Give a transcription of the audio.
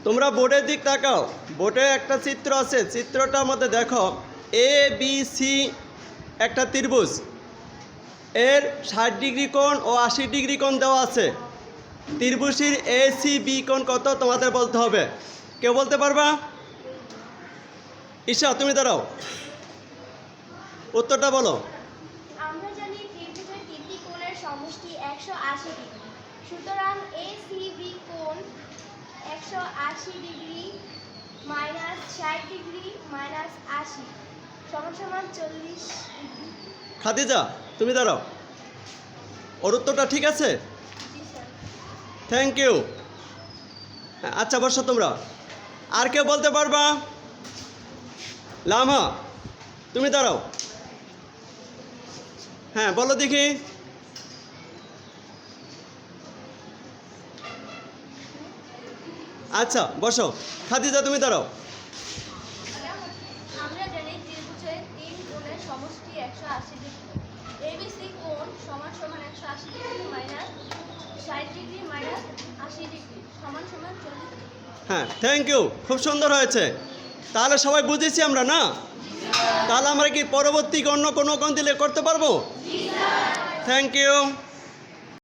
তোমরা বোর্ডের দিক তাকাও। বোর্ডে একটা চিত্র আছে, চিত্রটার মধ্যে দেখো এ বি সি একটা ত্রিভুজ, এর 60 ডিগ্রি কোণ ও 80 ডিগ্রি কোণ দেওয়া আছে। ত্রিভুজটির এ সি বি কোণ কত তোমাদের বলতে হবে। কেউ বলতে পারবা? ঈশা তুমি দাঁড়াও, উত্তরটা বলো। আমরা জানি ত্রিভুজের তিনটি কোণের সমষ্টি 180 ডিগ্রি। সুতরাং এসিবি কোণ 180 ডিগ্রি মাইনাস 60 ডিগ্রি মাইনাস 80 সমান সমান 40 ডিগ্রি। খাদিজা তুমি দাঁড়াও, ওর উত্তরটা ঠিক আছে? জি স্যার। Thank you. আচ্ছা বসো তোমরা। আর কেউ বলতে পারবা? লামহা তুমি দাঁড়াও, হ্যাঁ বলো দেখি। আচ্ছা বসো। খাদিজা তুমি দাঁড়াও। আমরা জানি ত্রিভুজের তিন কোণের সমষ্টি 180 ডিগ্রি। এবিসি কোণ সমান সমান 180 degree minus 60 degree minus 80 degree সমান সমান 40 ডিগ্রি। হ্যাঁ থ্যাংক ইউ, খুব সুন্দর হয়েছে। তাহলে সবাই বুঝেছি আমরা না? তাহলে আমরা কি পরবর্তী অন্য কোনো কোণ দিলে করতে পারবো? Thank you.